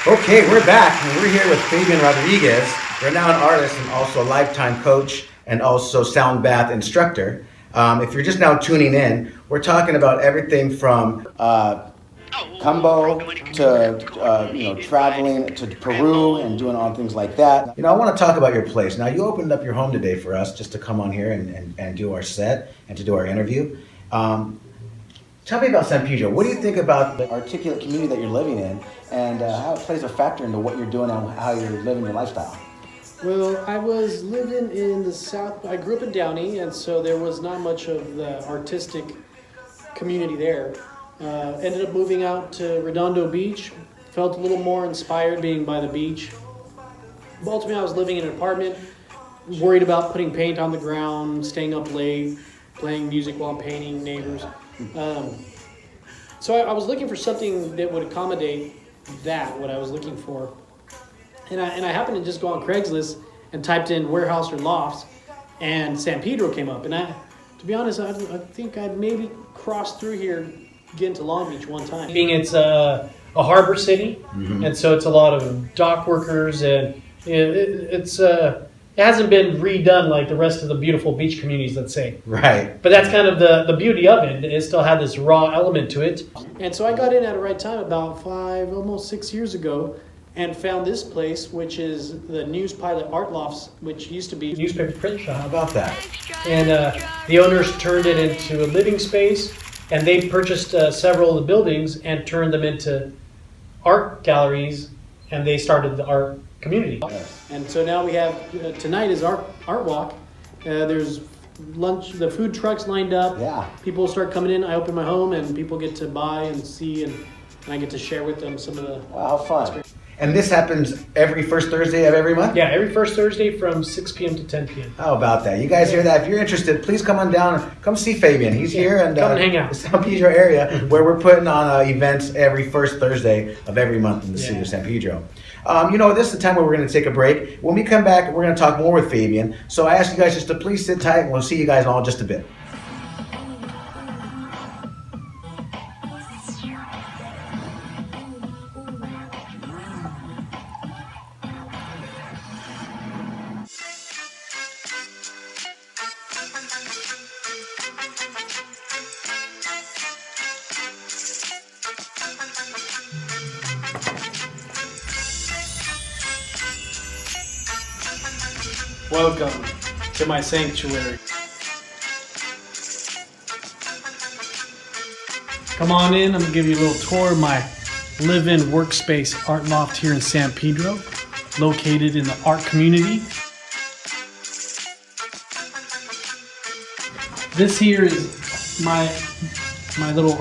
Okay, we're back, and we're here with Fabian Rodriguez, renowned artist and also a lifetime coach and also sound bath instructor. If you're just now tuning in, we're talking about everything from combo to traveling to Peru and doing all things like that. I want to talk about your place. Now, you opened up your home today for us just to come on here and do our set and to do our interview. Tell me about San Pedro. What do you think about the articulate community that you're living in and how it plays a factor into what you're doing and how you're living your lifestyle? Well, I was living in the South. I grew up in Downey, and so there was not much of the artistic community there. Ended up moving out to Redondo Beach. Felt a little more inspired being by the beach. But ultimately, I was living in an apartment, worried about putting paint on the ground, staying up late, playing music while painting, neighbors. So I was looking for something that would accommodate what I was looking for. And I happened to just go on Craigslist and typed in warehouse or lofts, and San Pedro came up. And to be honest, I think I'd maybe crossed through here, get into Long Beach one time. Being it's a harbor city, and so it's a lot of dock workers, and it hasn't been redone like the rest of the beautiful beach communities, let's say. Right. But that's kind of the beauty of it. It still had this raw element to it. And so I got in at the right time about 5, almost 6 years ago, and found this place, which is the News Pilot Art Lofts, which used to be Newspaper print shop. How about that? And the owners turned it into a living space, and they purchased several of the buildings and turned them into art galleries, and they started the art community. Yes. And so now we have, tonight is art walk. There's lunch, the food trucks lined up. Yeah. People start coming in. I open my home and people get to buy and see, and I get to share with them some of the... Wow, how fun. And this happens every first Thursday of every month? Yeah, every first Thursday from 6 p.m. to 10 p.m. How about that? You guys hear that? If you're interested, please come on down. Come see Fabian. He's here and come and hang out. The San Pedro area where we're putting on events every first Thursday of every month in the city of San Pedro. This is the time where we're going to take a break. When we come back, we're going to talk more with Fabian. So I ask you guys just to please sit tight, and we'll see you guys in all just a bit. Welcome to my sanctuary. Come on in, I'm gonna give you a little tour of my live-in workspace art loft here in San Pedro, located in the art community. This here is my little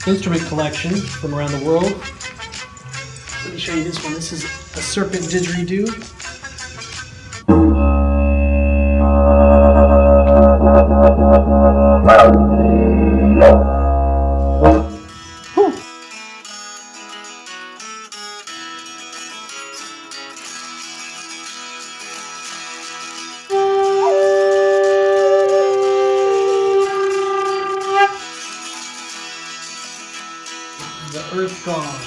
instrument collection from around the world. Let me show you this one. This is a serpent didgeridoo. The Earth Gone.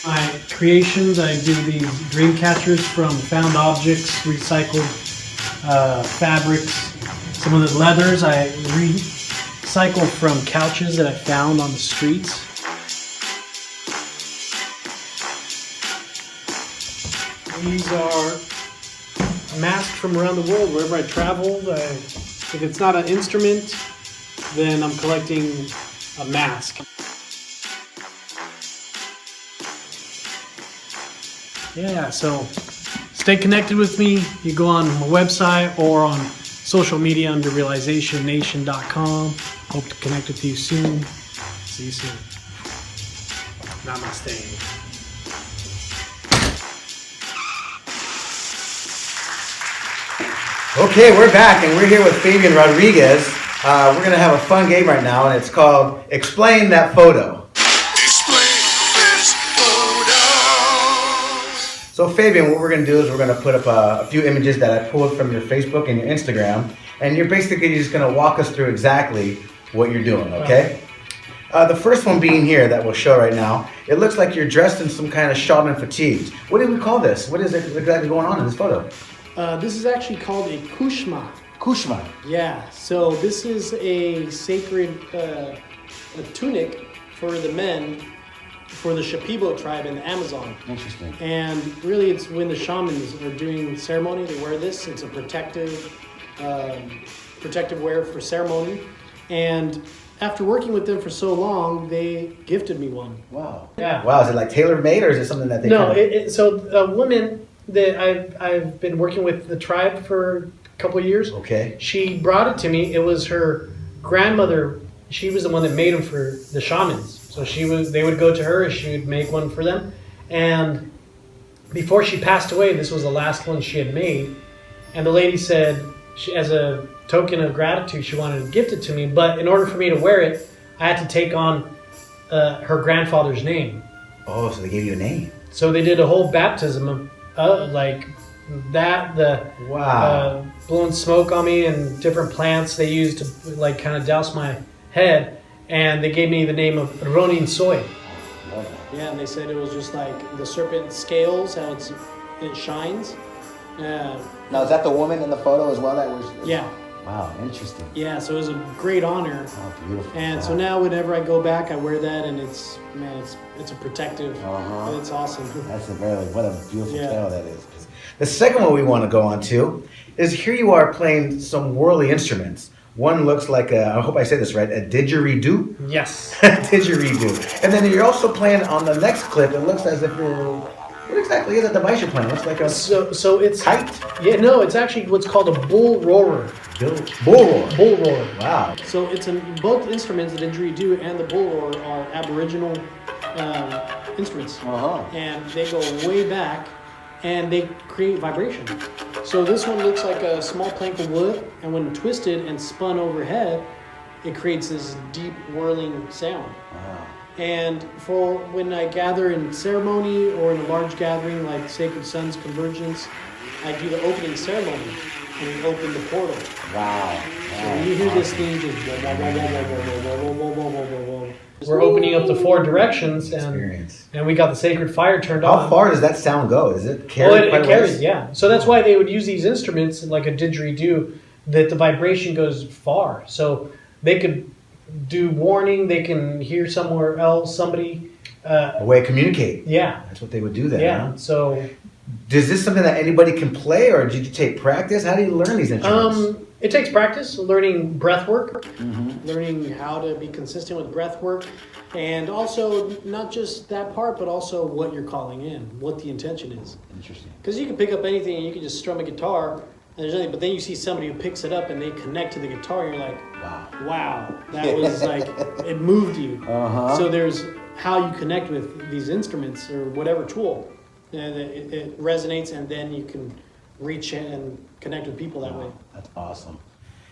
My creations, I do these dream catchers from found objects, recycled fabrics. Some of the leathers I recycle from couches that I found on the streets. These are masks from around the world. Wherever I travel, if it's not an instrument, then I'm collecting a mask. Yeah, so stay connected with me. You go on my website or on social media under realizationnation.com. Hope to connect with you soon. See you soon. Namaste. Okay, we're back, and we're here with Fabian Rodriguez. We're going to have a fun game right now, and it's called Explain That Photo. So Fabian, what we're going to do is we're going to put up a few images that I pulled from your Facebook and your Instagram, and you're basically just going to walk us through exactly what you're doing, okay? The first one being here that we'll show right now, it looks like you're dressed in some kind of shawl and fatigues. What do we call this? What is exactly going on in this photo? This is actually called a kushma. Kushma. Yeah, so this is a sacred a tunic for the men for the Shipibo tribe in the Amazon. Interesting. And really it's when the shamans are doing ceremony, they wear this. It's a protective wear for ceremony. And after working with them for so long, they gifted me one. Wow. Yeah. Wow, is it like tailor-made or is it something that they No, kind of... so a woman that I've been working with the tribe for a couple of years. Okay. She brought it to me. It was her grandmother. She was the one that made them for the shamans. So they would go to her and she would make one for them. And before she passed away, this was the last one she had made. And the lady said, as a token of gratitude, she wanted to gift it to me. But in order for me to wear it, I had to take on her grandfather's name. Oh, so they gave you a name. So they did a whole baptism of like that, Wow. blowing smoke on me and different plants they used to like kind of douse my head. And they gave me the name of Ronin Soy. Yeah, and they said it was just like the serpent scales, how it shines. Now, is that the woman in the photo as well? That was... Yeah. Wow, interesting. Yeah, so it was a great honor. Oh, beautiful. And wow. so now whenever I go back, I wear that, and it's a protective. Uh-huh. It's awesome. That's what a beautiful Yeah. tale that is. The second one we want to go on to is here you are playing some worldly instruments. One looks like I hope I say this right, a didgeridoo. Yes. Didgeridoo. And then you're also playing on the next clip, it looks as if you're... What exactly is that device you're playing? It looks like a So it's kite? Yeah, no, it's actually what's called a bullroarer. Bullroarer. Bullroarer. Wow. So it's both instruments, the didgeridoo and the bullroarer, are Aboriginal instruments. Uh-huh. And they go way back, and they create vibration. So this one looks like a small plank of wood, and when twisted and spun overhead, it creates this deep whirling sound. Wow. And for when I gather in ceremony or in a large gathering like Sacred Sons Convergence, I do the opening ceremony and we open the portal. Wow. So when you hear this thing just We're opening up the four directions, Experience. and we got the sacred fire turned How on. far does that sound go? Is it Oh, carried it carries, yeah. So that's why they would use these instruments like a didgeridoo, that the vibration goes far. So they could do warning, they can hear somewhere else, somebody. A way to communicate. Yeah. That's what they would do then, Yeah. huh? So Is this something that anybody can play, or did you take practice? How do you learn these instruments? it takes practice, learning breath work. learning how to be consistent with breath work, and also not just that part, but also what you're calling in, what the intention is. Interesting. Because you can pick up anything and you can just strum a guitar, and there's nothing, but then you see somebody who picks it up and they connect to the guitar, and you're like, Wow. wow, that was like, it moved you. Uh-huh. So there's how you connect with these instruments or whatever tool, and it resonates, and then you can reach and connect with people that way. That's awesome.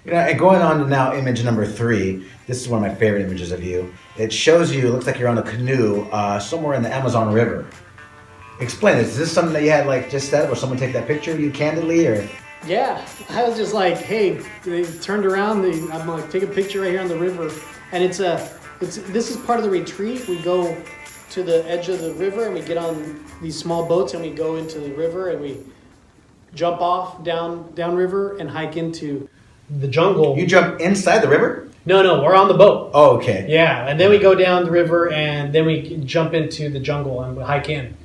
You know, and going on to now image number 3, this is one of my favorite images of you. It shows you, it looks like you're on a canoe somewhere in the Amazon River. Explain this. Is this something that you had like just said, or someone take that picture of you candidly, or? Yeah, I was just like, hey, they turned around. I'm like, take a picture right here on the river, and this is part of the retreat. We go to the edge of the river and we get on these small boats and we go into the river and we jump off down river and hike into The jungle. You jump inside the river? No, we're on the boat. Oh, okay. Yeah, and then we go down the river, and then we jump into the jungle and we hike in.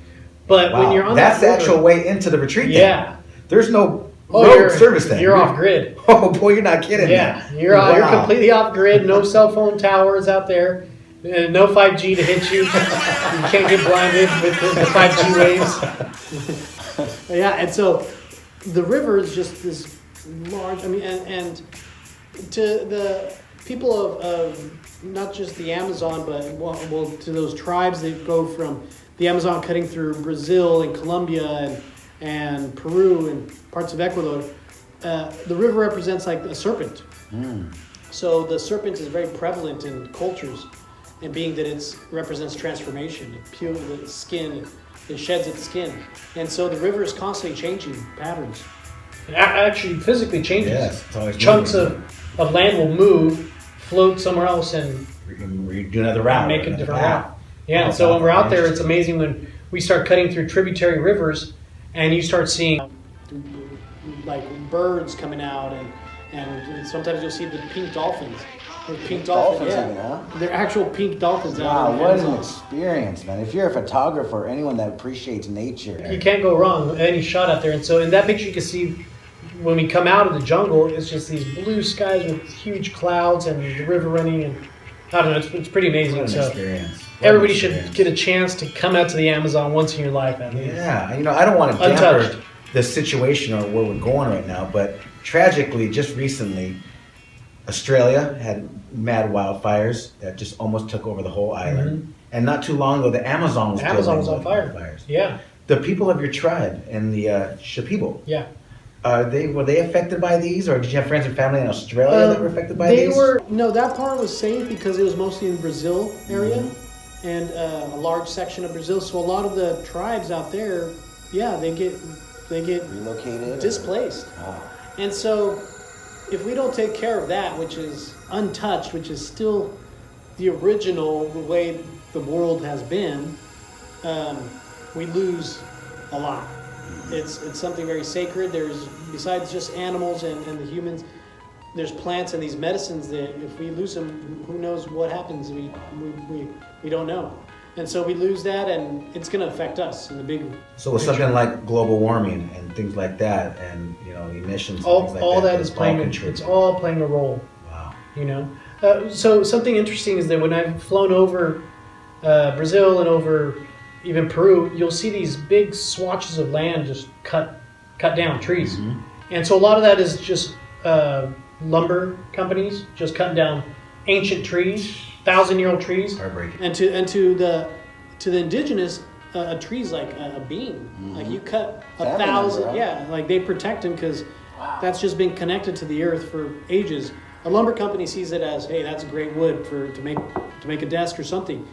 But Wow. when you're on That's that the river, actual way into the retreat. then. yeah, There's no oh, road service then. You're off grid. Oh boy, you're not kidding. Yeah, me. you're Wow. completely off grid. No cell phone towers out there. No 5G to hit you. You can't get blinded with the 5G waves. yeah, and so the river is just this large. I mean, and to the people of not just the Amazon, but well, to those tribes that go from the Amazon cutting through Brazil and Colombia and Peru and parts of Ecuador, the river represents like a serpent. So the serpent is very prevalent in cultures, and being that it represents transformation, the skin, it sheds its skin, and so the river is constantly changing patterns. It actually physically changes. Yes, it's always Chunks moving. of land will move, float somewhere else, and do another route. make a another different path. route. Yeah, and so when we're out there, it's amazing when we start cutting through tributary rivers, and you start seeing Like birds coming out, and sometimes you'll see the pink dolphins. Pink Dolphins dolphins, even, huh? They're actual pink dolphins. Wow, out in what an Amazon. experience, man. If you're a photographer or anyone that appreciates nature. you can't go wrong with any shot out there. And so in that picture, you can see when we come out of the jungle, it's just these blue skies with huge clouds and the river running, and I don't know, it's pretty amazing. What an So experience. What an everybody experience. should get a chance to come out to the Amazon once in your life. At least. Yeah, you know, I don't want to Untouched. damper the situation or where we're going right now, but tragically, just recently, Australia had mad wildfires that just almost took over the whole island. And not too long ago, the Amazon was The Amazon building was on with fire. wildfires. Yeah, The people of your tribe and the Shipibo, yeah. were they affected by these, or did you have friends and family in Australia that were affected by these? No, that part was safe because it was mostly in Brazil area and a large section of Brazil. So a lot of the tribes out there, yeah, they get Relocated? displaced. And so if we don't take care of that, which is untouched, which is still the original way the world has been, we lose a lot. It's something very sacred. There's, besides just animals and the humans, there's plants and these medicines that if we lose them, who knows what happens? We don't know. And so we lose that, and it's going to affect us in the big. So with something like global warming and things like that, and you know emissions, and All things like all that that's is playing. contribute. It's all playing a role. Wow. You know. So something interesting is that when I've flown over Brazil and over even Peru, you'll see these big swatches of land just cut down, trees. And so a lot of that is just lumber companies just cutting down ancient trees, 1,000-year-old trees. Heartbreaking. And to the indigenous, a tree's like a beam. Like you cut Family 1,000, member, huh? yeah. Like they protect them because that's just been connected to the earth for ages. A lumber company sees it as, hey, that's great wood to make a desk or something.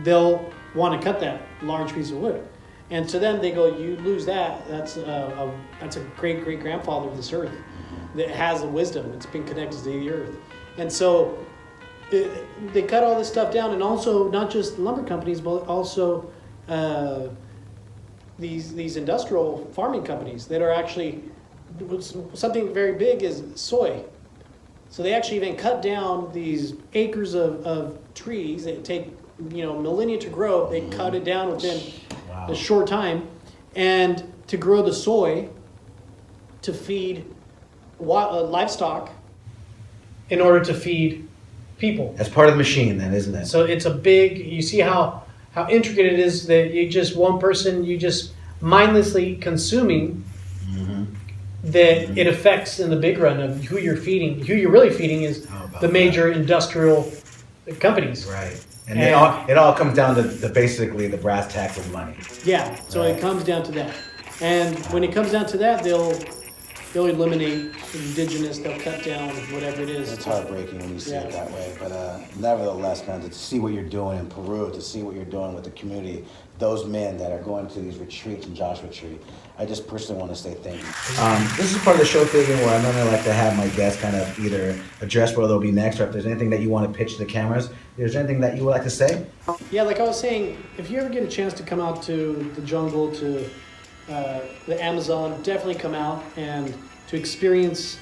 They'll want to cut that large piece of wood, and to them they go, you lose that. That's a great grandfather of this earth that has the wisdom. It's been connected to the earth, and so. They cut all this stuff down, and also not just lumber companies, but also these industrial farming companies that are actually something very big is soy. So they actually even cut down these acres of trees that take millennia to grow. They cut it down within a short time, and to grow the soy to feed livestock in order to feed people. That's part of the machine, then, isn't it? So it's a big. You see how intricate it is that you just one person you just mindlessly consuming. That it affects in the big run of who you're feeding. Who you're really feeding is the major industrial companies. Right. And it all comes down to basically the brass tacks of money. Yeah, so it comes down to that. And when it comes down to that, they'll eliminate indigenous, they'll cut down whatever it is. It's heartbreaking when you see it that way. But nevertheless, man, to see what you're doing in Peru, to see what you're doing with the community, those men that are going to these retreats in Joshua Tree, I just personally want to say thank you. This is part of the show, Fabian, where I normally like to have my guests kind of either address where they'll be next, or if there's anything that you want to pitch to the cameras. Is there anything that you would like to say? Yeah, like I was saying, if you ever get a chance to come out to the jungle, to the Amazon, definitely come out and to experience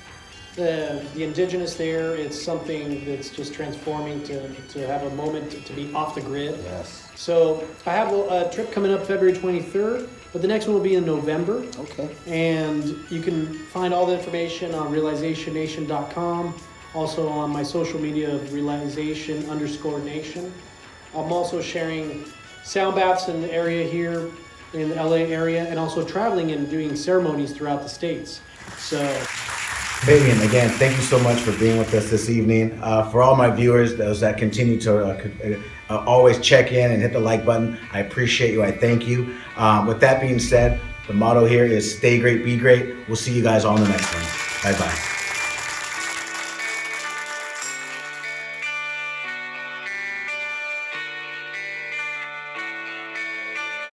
the indigenous there. It's something that's just transforming to have a moment to be off the grid. Yes. So I have a trip coming up February 23rd, but the next one will be in November. Okay. And you can find all the information on realizationnation.com, also on my social media of realization_nation. I'm also sharing sound baths in the area here in the LA area, and also traveling and doing ceremonies throughout the states. So Fabian, again, thank you so much for being with us this evening. For all my viewers, those that continue to always check in and hit the like button, I appreciate you. I thank you. With that being said, the motto here is stay great, be great. We'll see you guys on the next one. Bye-bye.